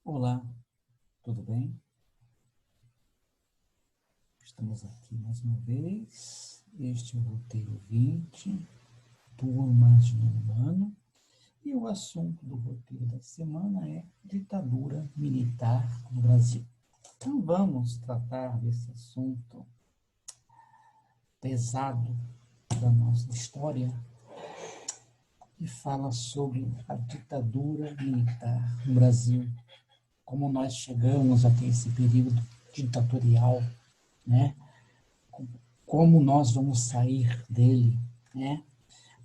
Olá, tudo bem? Estamos aqui mais uma vez. Este é o roteiro 20, turmas de nono ano. E o assunto do roteiro da semana é ditadura militar no Brasil. Então vamos tratar desse assunto pesado da nossa história que fala sobre a ditadura militar no Brasil. Como nós chegamos até esse período ditatorial, né? Como nós vamos sair dele, né?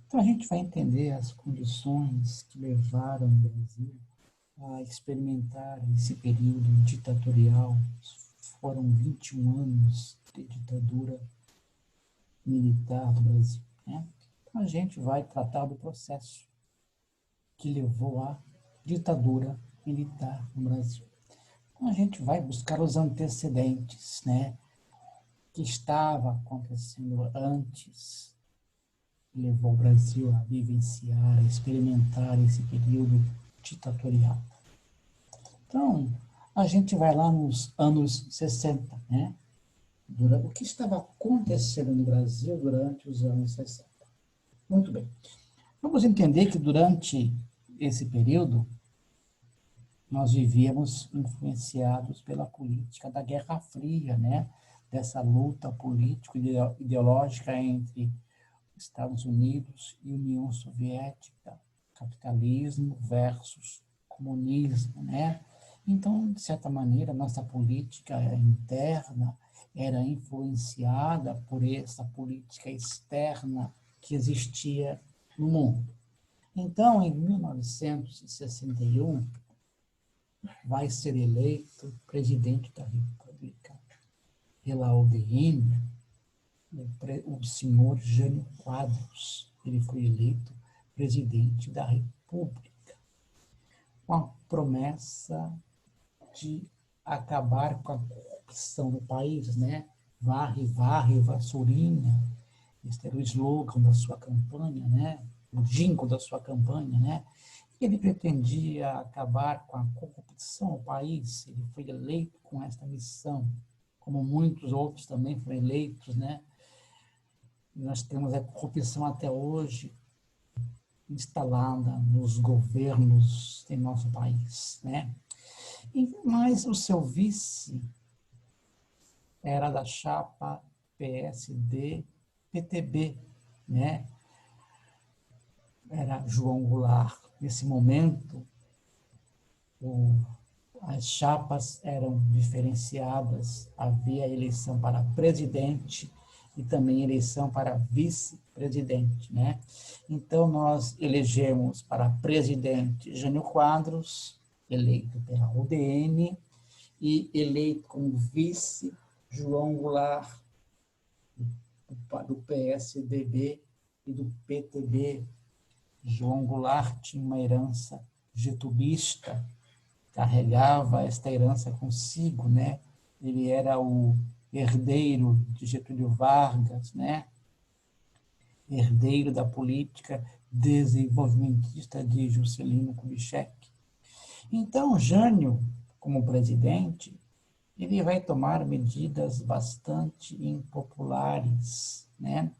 Então a gente vai entender as condições que levaram o Brasil a experimentar esse período ditatorial. Foram 21 anos de ditadura militar do Brasil, né? Então a gente vai tratar do processo que levou à ditadura militar no Brasil. Então a gente vai buscar os antecedentes, né? Que estava acontecendo antes, levou o Brasil a vivenciar, a experimentar esse período ditatorial. Então, a gente vai lá nos anos 60, né? O que estava acontecendo no Brasil durante os anos 60? Muito bem. Vamos entender que durante esse período, nós vivíamos influenciados pela política da Guerra Fria, né? Dessa luta político-ideológica entre Estados Unidos e União Soviética, capitalismo versus comunismo, né? Então, de certa maneira, nossa política interna era influenciada por essa política externa que existia no mundo. Então, em 1961, vai ser eleito presidente da República pela UDN o senhor Jânio Quadros. Ele foi eleito presidente da República, com a promessa de acabar com a corrupção no país, né? Varre, varre, vassourinha. Esse era o slogan da sua campanha, né? O jingle da sua campanha, né? Ele pretendia acabar com a corrupção no país. Ele foi eleito com esta missão, como muitos outros também foram eleitos, né? Nós temos a corrupção até hoje instalada nos governos em nosso país, né? Mas o seu vice era da chapa PSD-PTB, né? Era João Goulart. Nesse momento, as chapas eram diferenciadas, havia eleição para presidente e também eleição para vice-presidente, né? Então, nós elegemos para presidente Jânio Quadros, eleito pela UDN, e eleito como vice João Goulart, do PSDB e do PTB. João Goulart tinha uma herança getulista, carregava esta herança consigo, né? Ele era o herdeiro de Getúlio Vargas, né? Herdeiro da política desenvolvimentista de Juscelino Kubitschek. Então, Jânio, como presidente, ele vai tomar medidas bastante impopulares, né?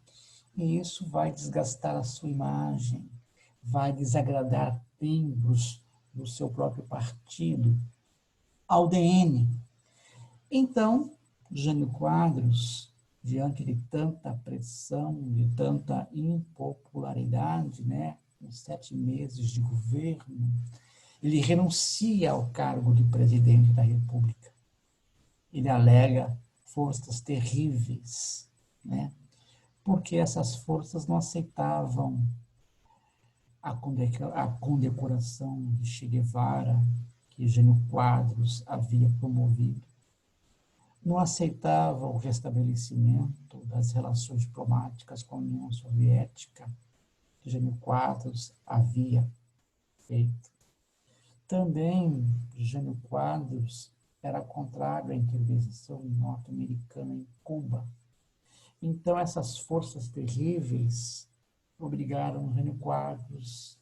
E isso vai desgastar a sua imagem, vai desagradar membros do seu próprio partido, ao DN. Então, Jânio Quadros, diante de tanta pressão, de tanta impopularidade, né, com 7 meses de governo, ele renuncia ao cargo de presidente da República. Ele alega forças terríveis, né, porque essas forças não aceitavam a condecoração de Che Guevara, que Jânio Quadros havia promovido. Não aceitava o restabelecimento das relações diplomáticas com a União Soviética, que Jânio Quadros havia feito. Também Jânio Quadros era contrário à intervenção norte-americana em Cuba. Então, essas forças terríveis obrigaram Jânio Quadros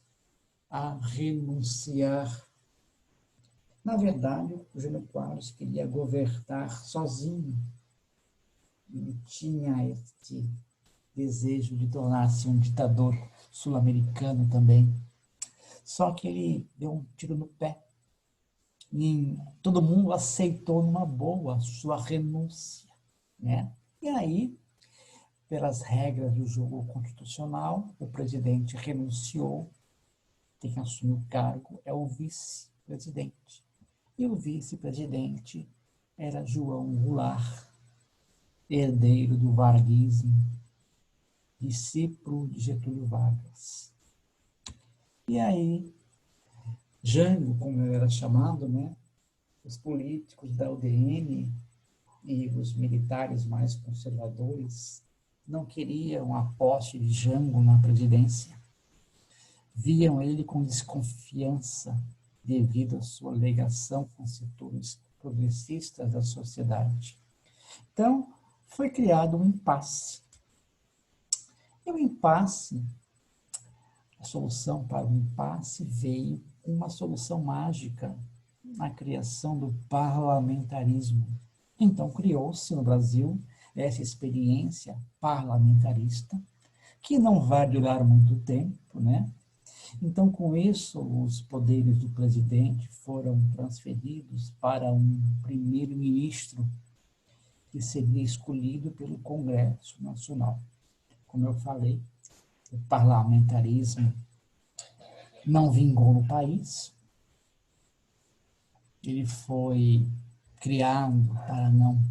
a renunciar. Na verdade, o Jânio Quadros queria governar sozinho. Ele tinha este desejo de tornar-se um ditador sul-americano também. Só que ele deu um tiro no pé. E todo mundo aceitou numa boa sua renúncia, né? E aí, pelas regras do jogo constitucional, o presidente renunciou. Quem assume o cargo é o vice-presidente. E o vice-presidente era João Goulart, herdeiro do varguismo, discípulo de Getúlio Vargas. E aí, Jango, como ele era chamado, né, os políticos da UDN e os militares mais conservadores não queriam a posse de Jango na presidência. Viam ele com desconfiança devido à sua ligação com setores progressistas da sociedade. Então, foi criado um impasse. E o impasse, a solução para o impasse veio com uma solução mágica na criação do parlamentarismo. Então, criou-se no Brasil essa experiência parlamentarista, que não vai durar muito tempo, né? Então, com isso, os poderes do presidente foram transferidos para um primeiro-ministro que seria escolhido pelo Congresso Nacional. Como eu falei, o parlamentarismo não vingou no país, ele foi criado para não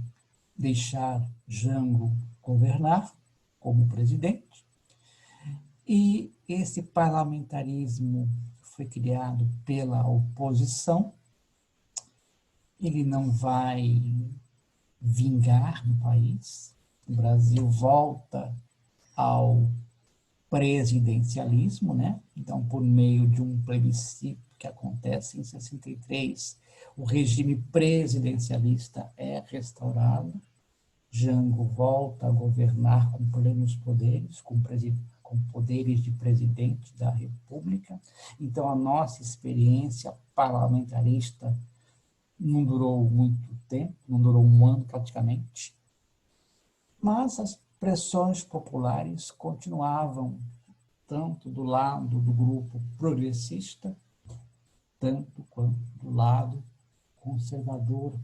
deixar Jango governar como presidente, e esse parlamentarismo foi criado pela oposição, ele não vai vingar no país, o Brasil volta ao presidencialismo, né? Então, por meio de um plebiscito que acontece em 63, o regime presidencialista é restaurado, Jango volta a governar com plenos poderes, com poderes de presidente da República. Então, a nossa experiência parlamentarista não durou muito tempo, não durou um ano praticamente, mas as pressões populares continuavam tanto do lado do grupo progressista, tanto quanto do lado conservador.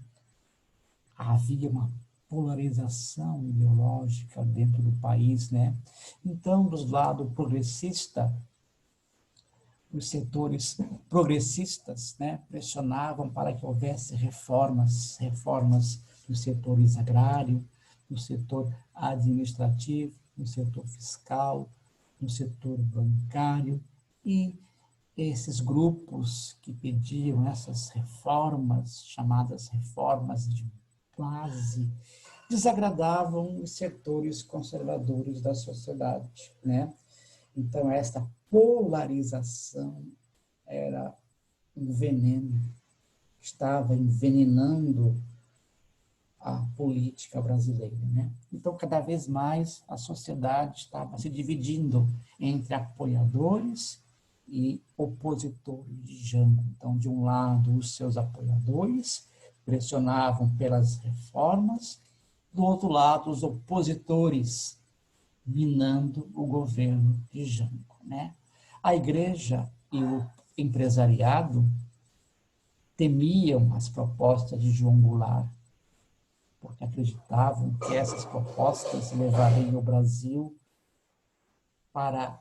Havia uma polarização ideológica dentro do país, né? Então, do lado progressista, os setores progressistas, né, pressionavam para que houvesse reformas nos setores agrário, no setor administrativo, no setor fiscal, no setor bancário, e esses grupos que pediam essas reformas, chamadas reformas de base, desagradavam os setores conservadores da sociedade, né? Então, essa polarização era um veneno, estava envenenando a política brasileira, né? Então, cada vez mais a sociedade estava se dividindo entre apoiadores e opositores de Jango. Então, de um lado, os seus apoiadores pressionavam pelas reformas, do outro lado, os opositores minando o governo de Jango, né? A igreja e o empresariado temiam as propostas de João Goulart, porque acreditavam que essas propostas levariam o Brasil para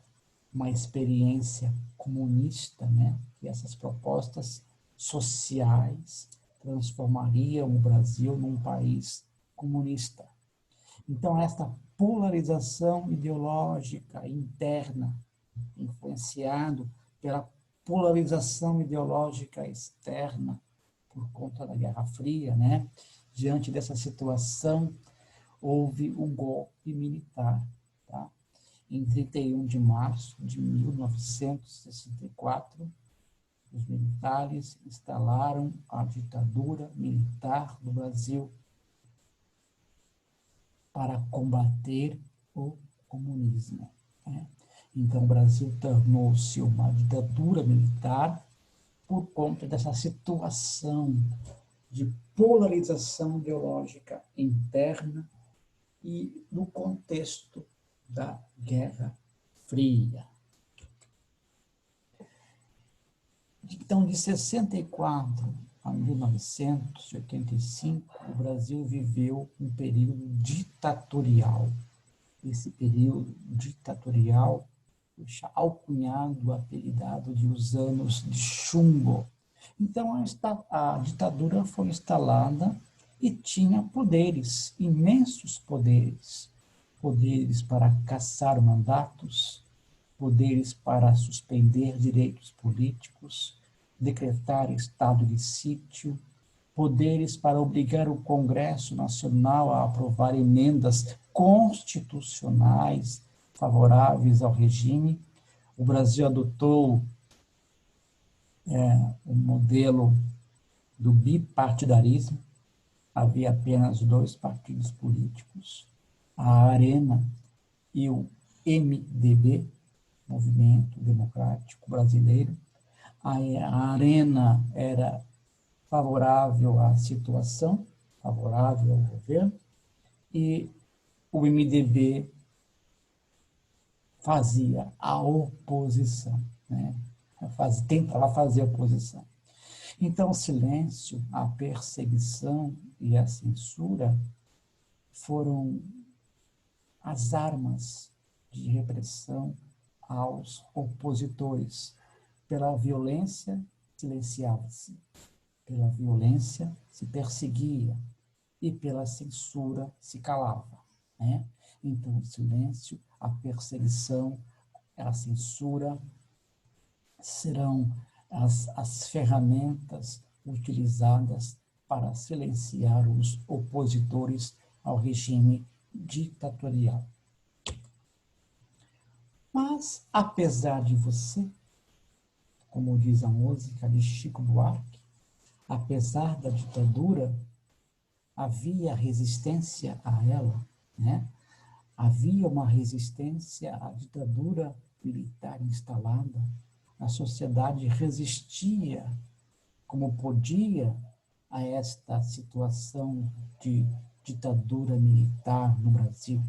uma experiência comunista, né? Que essas propostas sociais transformariam o Brasil num país comunista. Então, esta polarização ideológica interna, influenciado pela polarização ideológica externa, por conta da Guerra Fria, né? Diante dessa situação, houve um golpe militar, tá? Em 31 de março de 1964, os militares instalaram a ditadura militar no Brasil para combater o comunismo, né? Então, o Brasil tornou-se uma ditadura militar, por conta dessa situação de polarização ideológica interna e no contexto da Guerra Fria. Então, de 64 a 1985, o Brasil viveu um período ditatorial. Esse período ditatorial foi alcunhado, apelidado de os anos de chumbo. Então, a ditadura foi instalada e tinha poderes, imensos poderes. Poderes para cassar mandatos, poderes para suspender direitos políticos, decretar estado de sítio, poderes para obrigar o Congresso Nacional a aprovar emendas constitucionais favoráveis ao regime. O Brasil adotou o modelo do bipartidarismo. Havia apenas 2 partidos políticos, a Arena e o MDB, Movimento Democrático Brasileiro. A Arena era favorável à situação, favorável ao governo, e o MDB fazia a oposição, né? Tentava fazer oposição. Então, o silêncio, a perseguição e a censura foram as armas de repressão aos opositores. Pela violência, silenciava-se. Pela violência, se perseguia. E pela censura, se calava, né? Então, o silêncio, a perseguição, a censura serão as ferramentas utilizadas para silenciar os opositores ao regime ditatorial. Mas, apesar de você, como diz a música de Chico Buarque, apesar da ditadura, havia resistência a ela, né? Havia uma resistência à ditadura militar instalada. A sociedade resistia como podia a esta situação de ditadura militar no Brasil.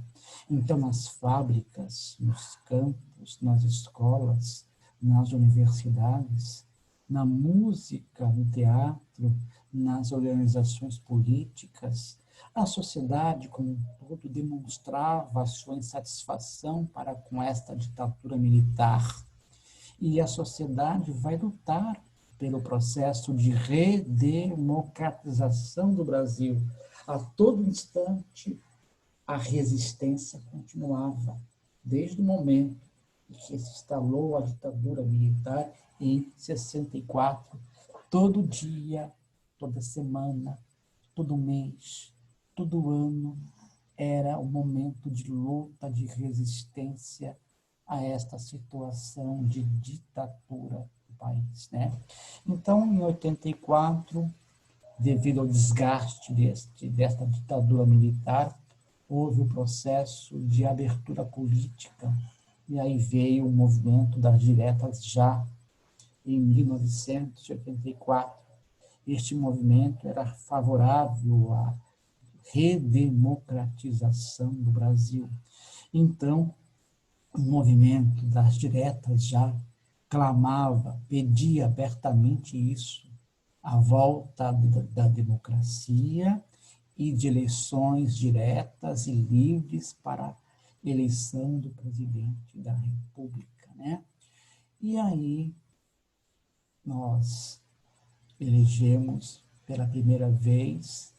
Então, nas fábricas, nos campos, nas escolas, nas universidades, na música, no teatro, nas organizações políticas, a sociedade como um todo demonstrava a sua insatisfação para com esta ditadura militar. E a sociedade vai lutar pelo processo de redemocratização do Brasil. A todo instante, a resistência continuava, desde o momento em que se instalou a ditadura militar em 64, todo dia, toda semana, todo mês, todo ano, era um momento de luta, de resistência a esta situação de ditadura do país, né? Então, em 84, devido ao desgaste desta ditadura militar, houve o processo de abertura política, e aí veio o movimento das diretas já, em 1984. Este movimento era favorável à redemocratização do Brasil. Então, o movimento das diretas já clamava, pedia abertamente isso, a volta da democracia e de eleições diretas e livres para a eleição do presidente da República, né? E aí nós elegemos pela primeira vez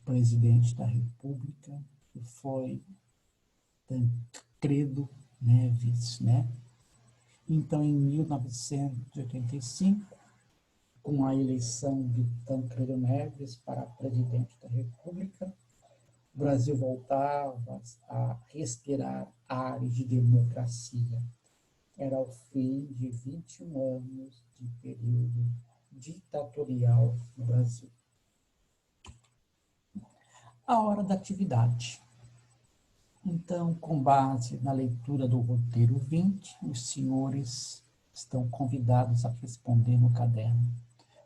o presidente da República, que foi Tancredo Neves, né? Então, em 1985, com a eleição de Tancredo Neves para presidente da República, o Brasil voltava a respirar ares de democracia. Era o fim de 21 anos de período ditatorial no Brasil. A hora da atividade. Então, com base na leitura do roteiro 20, os senhores estão convidados a responder no caderno.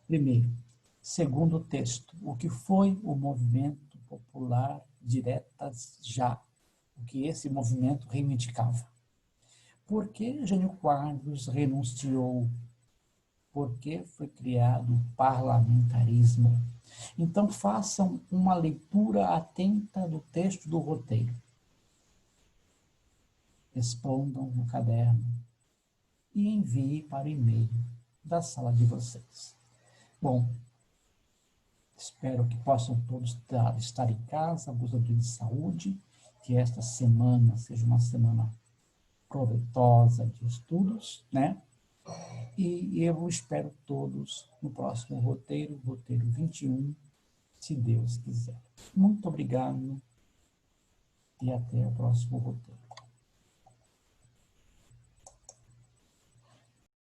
Primeiro, segundo o texto, o que foi o movimento popular Diretas Já? O que esse movimento reivindicava? Por que Jânio Quadros renunciou? Por que foi criado o parlamentarismo? Então, façam uma leitura atenta do texto do roteiro. Respondam no caderno e enviem para o e-mail da sala de vocês. Bom, espero que possam todos estar em casa, gozando de saúde, que esta semana seja uma semana proveitosa de estudos, né? E eu espero todos no próximo roteiro 21, se Deus quiser. Muito obrigado e até o próximo roteiro.